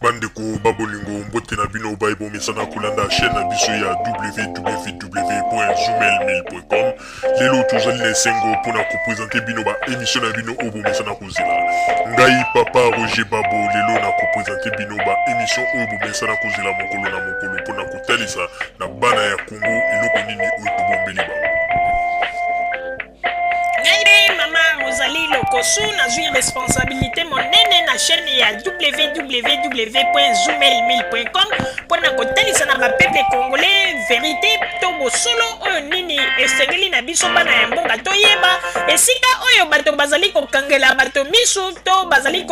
Bandeko babolingo mbote na bino baibo mesana kulanda chaîne na biso ya www.zoomel.com. Lelo tozali na esengo pona kopresente bino ba émission na bino obo mesana kozela. Ngai papa Roger Babo lelo na kopresente bino ba émission obo mesana kozela mokolo na mokolo pona kotalisa na bana ya Congo eloko nini oyo tobombeli bango. Rosalie Lokosu na zui responsabilité monene na chaîne ya www.zoomel.com pona kotalisa na bapeple congolais vérité to bosolo oyo nini esengeli na biso bana ya mboka toyeba esika oyo bato bazali kokangela bato misu to bazali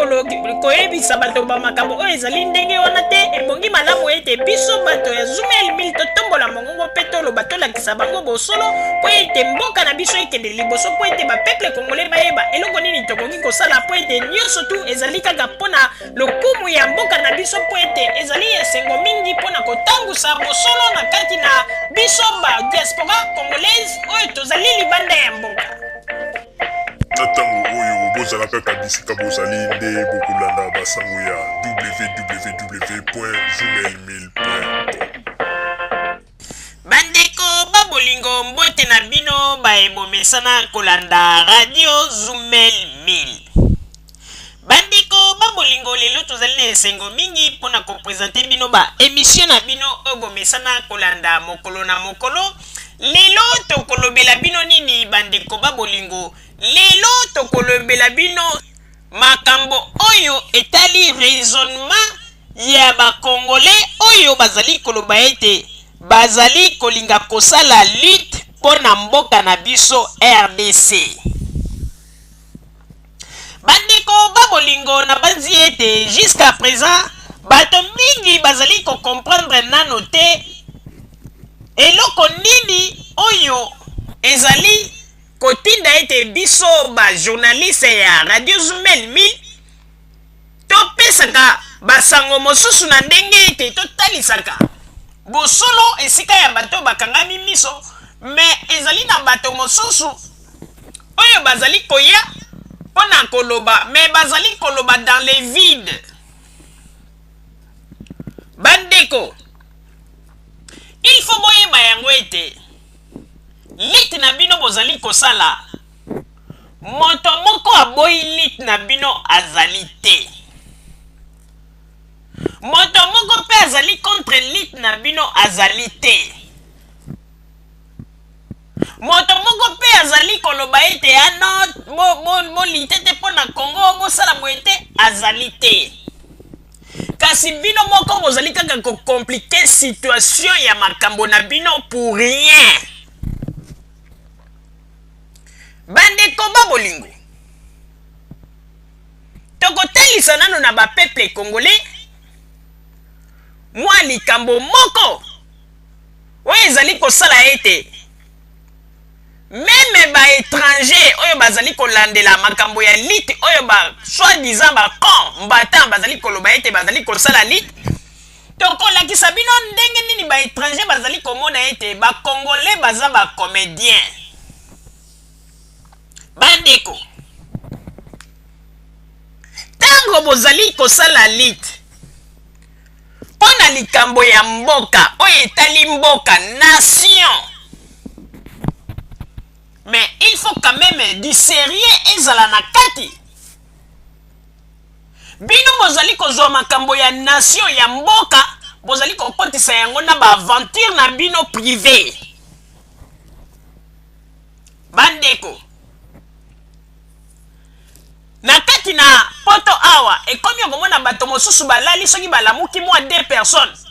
koyebisa bato bamakambo oyo ezali ndenge wana te ebongi malamu ete biso bato ya Zoomel totombola mongongo mpe toloba tolakisa bango bosolo po ete mboka na biso ekende liboso po ete bapeple congolais bayeba eloko nini tokoki kosala po ete nyonso tu ezali kaka mpona lokumu ya mboka na biso po ete ezali esengo mingi mpona kotangusa bosolo na kati na biso ba diaspora congolaise oyo tozali libanda ya mboka. Na ntango oyo bozalaka bisika bozali nde bokolanda basango ya www.zoomel.com. Bandeko babolingo mbote na bino baebomesana kolanda radio Zoomel 1000. Bandeko babolingo lelo tozali na esengo mingi mpona kopresente bino ba émission na bino oyo bomesana kolanda mokolo na mokolo. Lelo tokolobela bino nini bandeko babolingo? Lelo tokolobela bino makambo oyo etali raisonnement ya bakongolais oyo bazali koloba ete bazali kolinga kosala lutte mpona mboka na biso RDC. Bandeko babolingo na banzi ete jusqu'à présent bato mingi bazali comprendre nano te eloko nini oyo ezali kotinda ete biso ba journaliste ya radio Zoomel 1000 topesaka basango mosusu na ndenge ete totalisaka bosolo esika ya bato bakangami miso, me ezali na bato mosusu oyo bazali koya pona koloba, me bazali koloba dans les vides. Bandeko, il faut boyeba yango ete lit na bino bozali kosala moto moko aboyi lit na bino azali te. Moto moko pe azali contre lit na bino azali te. Moto moko pe azali koloba ete ano mo litete pona Congo bosala moete azali te. Kasi bino moko bozali kaka ko compliquer situation ya makambo na bino pour rien. Bandeko babolingo, tokotalisa nano na ba peuple congolais mwa likambo moko oyo ezali kosala ete meme ba étranger oyo bazali kolandela makambo ya lit oyo ba soi-disant ba con mbata bazali koloba ete bazali kosala lit, tokolakisa bino ndenge nini ba étranger bazali komona ete ba congolais baza ba comédien. Bandeko, tango bozali kosala lit pona likambo ya mboka oyo etali mboka nation, mais il faut quand même du sérieux ezala na kati. Bino bozali kozwa makambo ya nation ya mboka bozali kokotisa yango na ba aventure na bino privé. Bandeko, na kati na poto awa ekomi okomona bato mosusu balali soki balamuki mwa 2 personnes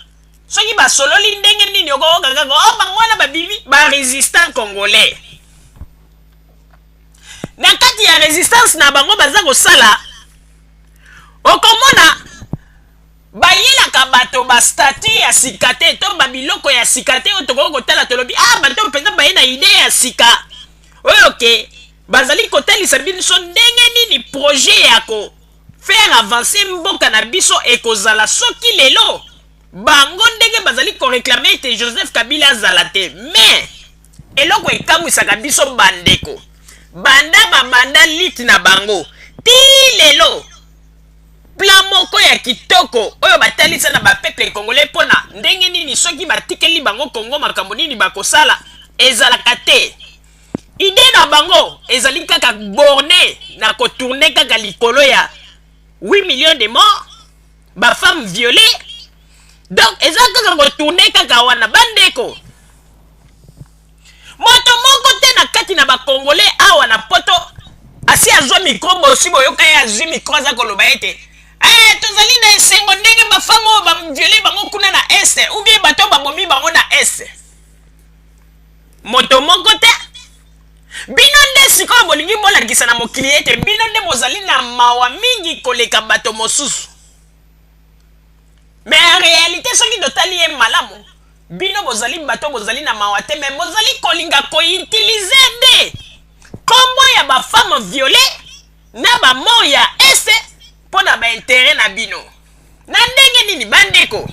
soki basololi ndenge nini okokakaka o bangwana babibi ba résistant congolais. Na kati ya résistance na bango baza kosala okomona bayelaka bato ba statut ya sika te to babiloko ya sika te oyo tokoki kotala tolobi bato mpenza baye na idée ya sika oyo ke bazali kotalisa biso ndenge nini projet ya ko faire avancer mboka na biso ekozala soki lelo bango ndenge bazali koreklame ete Joseph Kabila azala te. Mais eloko ekamwisaka biso bandeko banda babanda lit na bango ti lelo plan moko ya kitoko oyo batalisa na bapeple congolais mpona ndenge nini soki batikeli bango Congo makambo nini bakosala ezalaka te. Idée na bango ezali kaka borné na kotourne kaka likolo ya 8 millions de morts, ba femmes violées. Donc ezali kaka kotourne kaka wana bandeko. Moto moko te na kati na ba congolais awa na poto asi azwa micro bosi boyoka ya azwi micro aza koloba ete tozali na esengo ndenge ba femme oyo baviole bango kuna na este ou bien bato babomi bango na este. Moto moko te. Bino nde sikoyo bolingi bolakisa na mokili ete bino nde bozali na mawa mingi koleka bato mosusu. Mais en réalité soki totali ye malamu bino bozali bato bozali na mawa te, mais bozali kolinga koutilize de kombo ya ba femme violée na ba mort ya este pona ba intérêt na bino. Na ndenge nini bandeko?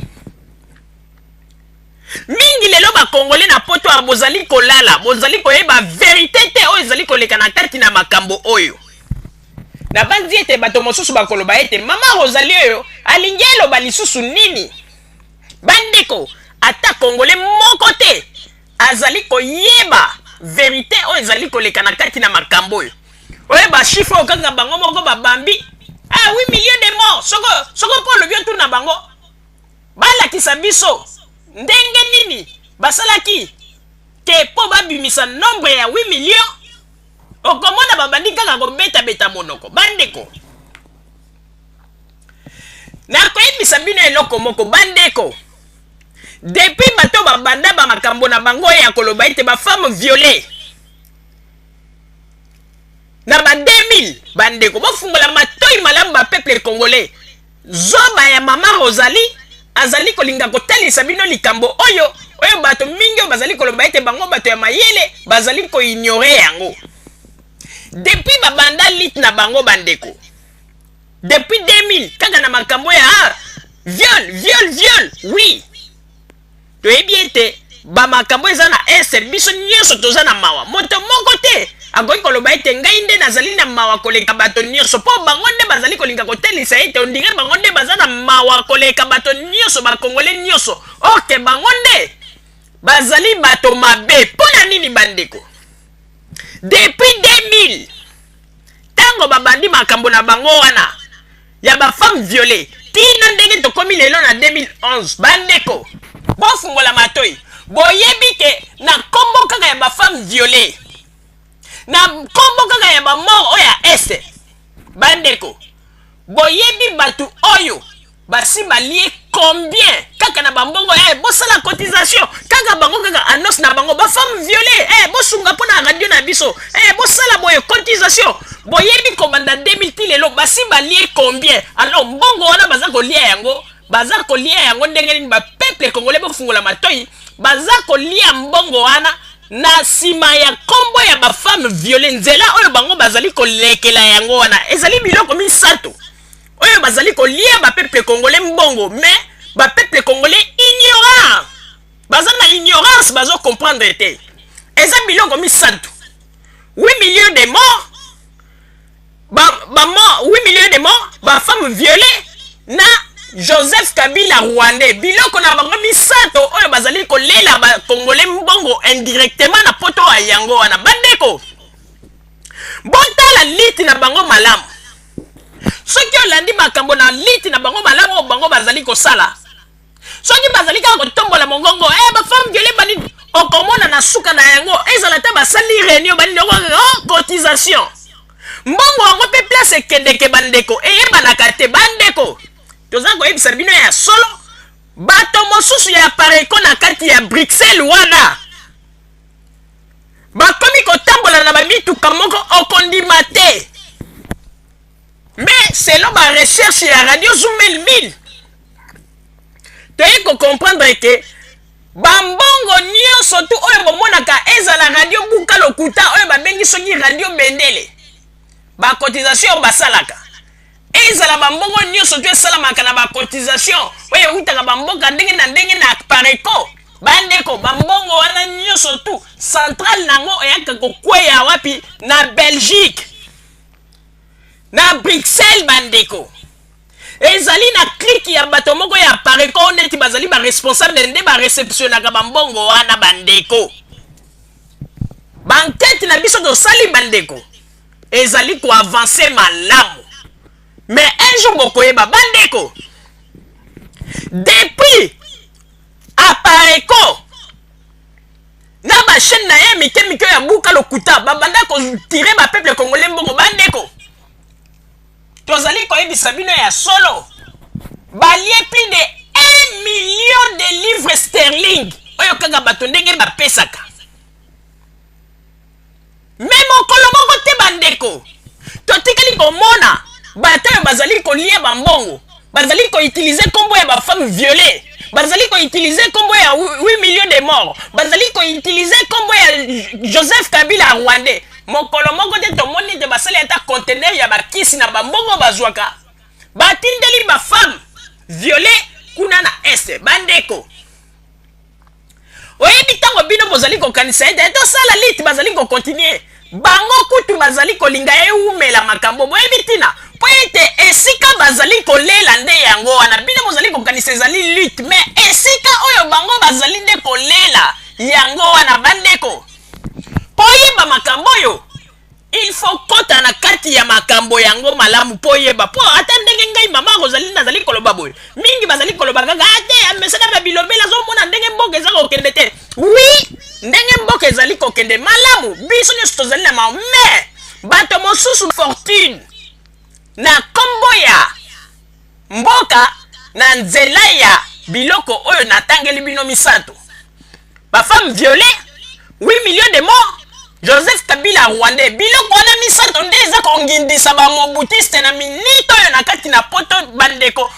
Mingi lelo ba congolais na poto a bozali kolala, bozali koyeba vérité te oyo ezali koleka na kati na makambo oyo. Na bandi ete bato mosusu bakoloba ete mama Rosalie oyo alingi eloba lisusu nini? Bandeko, ata congolais moko te azali koyeba vérité oyo ezali koleka na kati na makambo oyo. Oyo ba chiffre oyo kaka bango moko babambi 8 millions de morts. Soko po lobi otu na bango balakisa biso ndenge nini basalaki ke po babimisa nombre ya 8 millions. Okomona babandi kaka kobeta monoko. Bandeko, nakoyebisa bino eloko moko bandeko. Depuis bato babanda ba makambo na bango ya koloba ete ba femme violée na ba 2000 bandeko bofungola matoi malamu ba peuple congolais. Zoba ya mama Rosalie azali kolinga kotalisa bino likambo oyo bato mingi bazali koloba ete bango bato ya mayele bazali ko ignorer yango. Depuis babanda lit na bango bandeko, depuis 2000 kaka na makambo ya viol oui toyebi ete ba makambo eza na ese biso nyonso toza na mawa. Moto moko te akoki koloba ete ngai nde nazali na mawa koleka bato nyonso po bango nde bazali kolinga kotelisa ete ondire bango nde baza na mawa koleka bato nyonso bakongole nyonso. Ok, bango nde bazali bato mabe. Pona nini bandeko? Depuis 2000 tango babandi makambo na bango wana ya ba femme violée tina ndenge tokomi lelo na 2011 bandeko bofungola matoi boyebi ke na kombo kaka ya ba femme violée na kombo kaka ya ba mort oyo ya este bandeko boyebi batu oyo basi balie combien kaka na bambongo bosala cotisation kaka bango kaka annonce na bango ba femme violée bosunga pona radio na biso bosala boye cotisation boyebi kobanda 2000 ti lelo basi balie combien. Alors mbongo wana baza kolia yango ndenge nini ba peuple congolais bofungola matoi baza kolia mbongo wana na sima ya kombo ya ba femme violée nzela oyo bango bazali kolekela yango wana ezali biloko misato oyo bazali kolia ba peuple congolais mbongo. Mais ba peuple congolais ignorant baza na ignorance bazo comprendre te eza biloko misato 8 millions de morts 8 millions de morts ba femme violée na Joseph Kabila Rwandais biloko na bango misato oyo bazali kolela ba congolais mbongo indirectement na poto ya yango wana bandeko botala liti na bango malamu. Soki olandi makambo na liti na bango malamu bango bazali kosala soki bazali kaka kotombola mongongo ba femme violée bani okomona na suka na yango ezala te basali réunion bani cotisation mbongo wango pe place ekendeke bandeko eyebanaka te bandeko. Toza koyebisa bino ya solo bato mosusu ya pareko na kati ya Bruxelles wana bakomi kotambola na bamituka moko okondima te. Mais selon ma recherche ya radio Zoumelville toyei comprendre que bambongo nyonso tu oyo bomonaka ezala radio buka lokuta oyo babengi soki radio bendele ba cotisation basalaka ezala bambongo nyonso tu esalamaka na ba cotisation oyo utaka bamboka ndenge na pareko bandeko bambongo wana nyonso tu central nango oyaka kokweya wapi na Belgique na Bruxelles bandeko. ezali na clique ya bato moko ya pareko neti bazali ba responsable nde ba receptionnaka bambongo wana bandeko. Bankete na biso tosali bandeko ezali ko avancer malamu. Mais un jour bokoyeba bandeko depuis apareko na ba chaîne na ye mike ya buka lokuta babanda ko tirer ba peuple congolais mbongo bandeko. Tozali koyebisa bino ya solo balie plus de 1 million de livres sterling oyo kaka bato ndenge bapesaka. Mais mokolo moko te bandeko totikali komona bato oyo bazali kolia bambongo, bazali koutilize kombo ya bafemme violée, bazali koutilize kombo ya 8 millions de morts, bazali koutilize kombo ya Joseph Kabila Rwandais. Mokolo moko te tomoni te basali ata conteneur ya bakisi na bambongo bazwaka batindeli bafemme violée kuna na este bandeko. Oyebi ntango bino bozali kokanisa ete tosala liti bazali kokontinue bango kutu bazali kolinga eumela makambo boyebi tina po ete esika bazali kolela nde yango wana bino bozali kokanisa ezali lutte mais esika oyo bango bazali nde kolela yango wana bandeko. Po yeba makambo yo il faut kota na kati ya makambo yango malamu po yeba po ata ndenge ngai mama kozali nazali koloba boy mingi bazali koloba kaka ate mesana ba bilobela zo mona ndenge mboka za kokende te. Oui ndenge mboka ezali kokende malamu biso nyonso tozali na ma mais bato mosusu fortune na kombo ya mboka na nzela ya biloko oyo natangeli bino misato ba femme violée 8 millions de morts Joseph Kabila Rwandais biloko wana misato nde eza kongindisa ba mobutiste na minito oyo na kati na poto bandeko.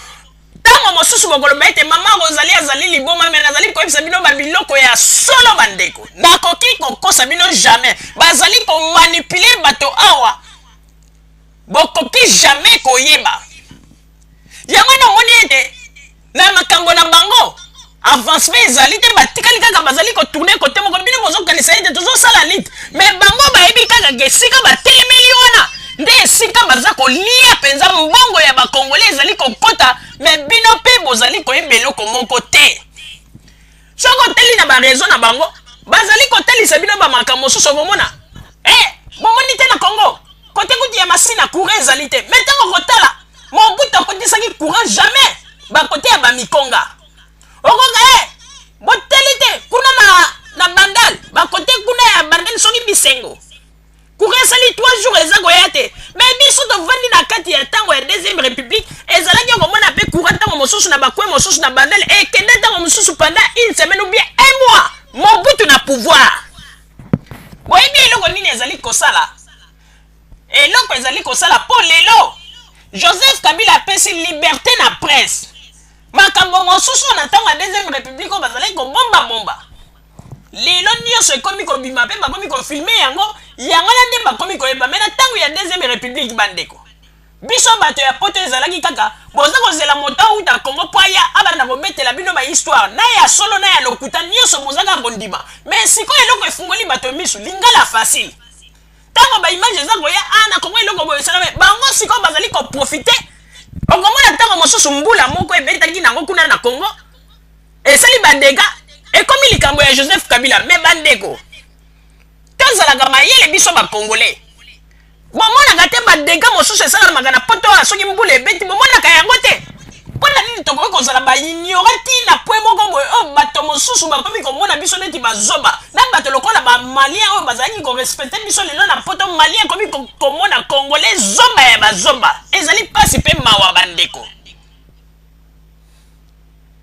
Tango mosusu bokoloba ete mama Rosalie azali liboma me nazali koyebisa bino ba biloko ya solo bandeko nakoki kokosa bino jamais bazali komanipuler bato awa bokoki jamais koyeba yango na moni ete na makambo na bango avancement ezali te batikali kaka bazali kotourne kote moko bino bozokanisa ete tozosala lite mais bango bayebi kaka esika batelemeli wana nde esika baza kolia mpenza mbongo ya bakongole ezali kokota mais bino mpe bozali koyeba eloko moko te. Soko oteli na barezo na bango bazali kotelisa bino bamakambo mosusu bomona bomoni te na Congo kote kuti ya masina courant ezali te mais ntango kotala Mobutu akotisaki courant jamais bakote ya bamikonga okonga boteli te kuna na bandal bakote kuna ya bandal soki bisengo courant esali 3 jours eza koya te mais biso tovandi na kati ya ntango ya deuxième république ezalaki okomona mpe courant ntango mosusu na bakwe mosusu na bandal ekende ntango mosusu pendant une semaine ou bien 1 mois Mobutu na pouvoir. Boyebi eloko nini ezali kosala eloko ezali kosala po lelo Joseph Kabila apesi liberté na presse makambo mosusu na ntango ya deuxième république oyo bazali kobomba lelo nyonso ekomi kobima mpe bakomi kofilme yango na nde bakomi koyeba me na ntango ya deuxième république bandeko biso bato ya poto ezalaki kaka boza kozela moto auta Congo po aya abanda kobetela bino bahistoire na ya solo na ya lokuta nyonso bozaka kondima mais sikoyo eloko efungoli bato miso lingala facile ntango baimage eza koya na Congo eloko boyo esala bango sikoyo bazali koprofite okomona ntango mosusu mbula moko ebetaki nango kuna na Congo esali bandeka ekomi likambo ya Joseph Kabila me bandeko tozalaka mayele biso bakongolais bomonaka te bandeka mosusu esalamaka na poto oyo soki mbula ebeti bomonaka yango te mpona nini tokoki kozala baignore ntina pwe moko boye oyo bato mosusu bakomi komona biso neti bazoba na bato lokola bamalien oyo bazalaki korespecte biso lelo na poto malien ekomi komona congolais zoba ya bazoba ezali mpasi mpe mawa bandeko.